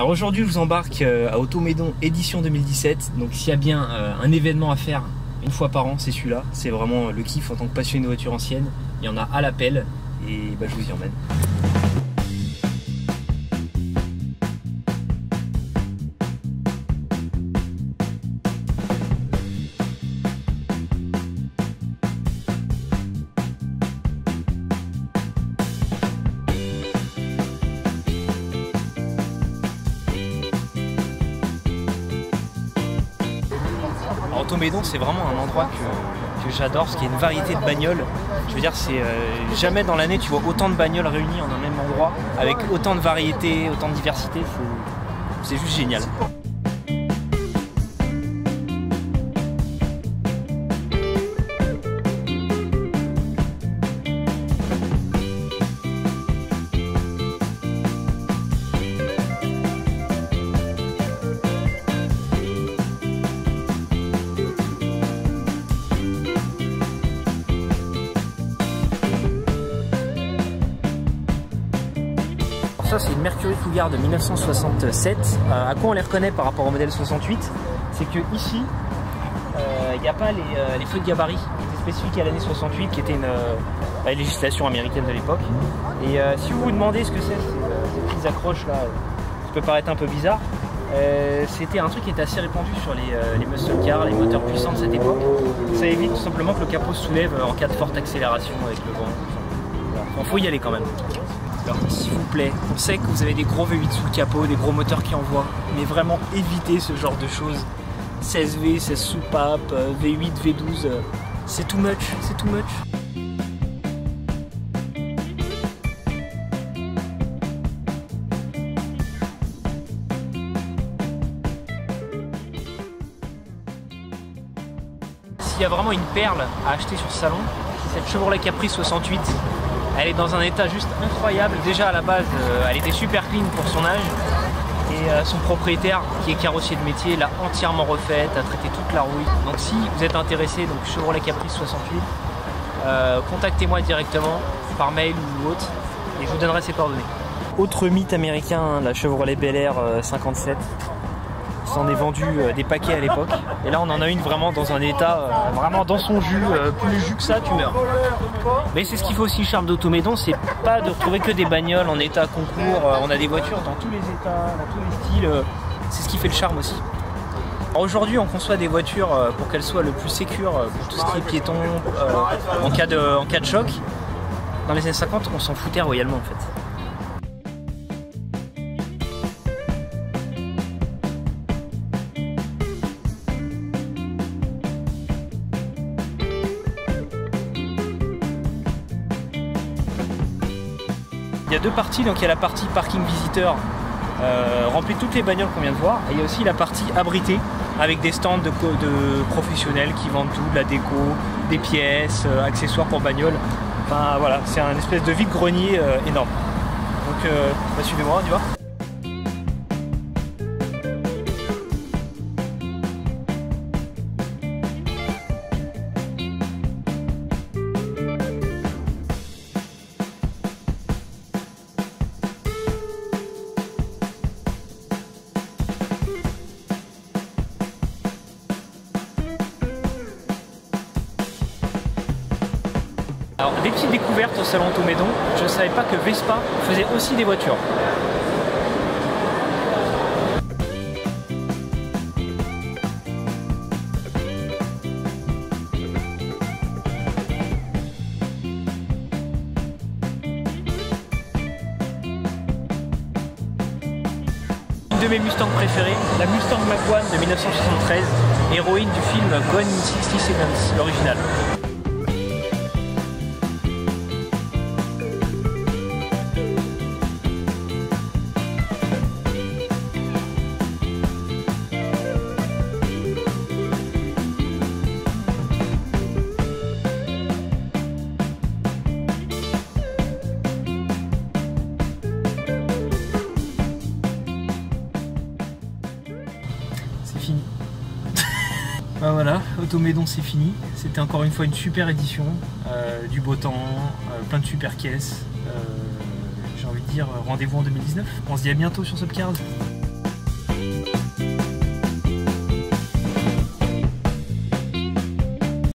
Alors aujourd'hui je vous embarque à Automédon édition 2017. Donc s'il y a bien un événement à faire une fois par an, c'est celui-là. C'est vraiment le kiff en tant que passionné de voitures anciennes. Il y en a à l'appel et je vous y emmène. Automédon, c'est vraiment un endroit que j'adore parce qu'il y a une variété de bagnoles. Je veux dire, c'est jamais dans l'année tu vois autant de bagnoles réunies en un même endroit avec autant de variétés, autant de diversité. C'est juste génial. Ça c'est une Mercury Cougar de 1967. À quoi on les reconnaît par rapport au modèle 68? C'est que ici, il n'y a pas les feux de gabarit spécifiques à l'année 68 qui était la législation américaine de l'époque. Et si vous vous demandez ce que c'est, ces petites accroches là, qui peut paraître un peu bizarre, c'était un truc qui était assez répandu sur les muscle cars, les moteurs puissants de cette époque. Ça évite tout simplement que le capot se soulève en cas de forte accélération avec le vent. Il faut y aller quand même. Alors s'il vous plaît, on sait que vous avez des gros V8 sous le capot, des gros moteurs qui envoient, mais vraiment évitez ce genre de choses. 16V, 16 soupapes, V8, V12, c'est too much, c'est too much. S'il y a vraiment une perle à acheter sur ce salon, c'est cette Chevrolet Caprice 68. Elle est dans un état juste incroyable. Déjà à la base, elle était super clean pour son âge. Et son propriétaire, qui est carrossier de métier, l'a entièrement refaite, a traité toute la rouille. Donc si vous êtes intéressé, donc Chevrolet Caprice 68, contactez-moi directement par mail ou autre et je vous donnerai ses coordonnées. Autre mythe américain, la Chevrolet Bel Air 57. S'en est vendu des paquets à l'époque et là on en a une vraiment dans un état vraiment dans son jus, plus jus que ça tu meurs. Mais c'est ce qui fait aussi le charme d'Automédon, c'est pas de retrouver que des bagnoles en état concours, on a des voitures dans tous les états, dans tous les styles, c'est ce qui fait le charme aussi. Aujourd'hui on conçoit des voitures pour qu'elles soient le plus sécures pour tout ce qui est piéton, en cas de choc. Dans les années 50 on s'en foutait royalement en fait. Il y a deux parties, donc il y a la partie parking visiteur remplie de toutes les bagnoles qu'on vient de voir, et il y a aussi la partie abritée avec des stands de professionnels qui vendent tout, de la déco, des pièces, accessoires pour bagnoles. Enfin voilà, c'est un espèce de vide-grenier énorme. Donc suivez-moi, on y va. Alors, des petites découvertes au salon Automédon, je ne savais pas que Vespa faisait aussi des voitures. Une de mes Mustangs préférées, la Mustang Mach 1 de 1973, héroïne du film Gone in 60 Seconds, l'original. Fini. Ben voilà, Automédon c'est fini. C'était encore une fois une super édition, du beau temps, plein de super caisses. J'ai envie de dire rendez-vous en 2019. On se dit à bientôt sur Subcard.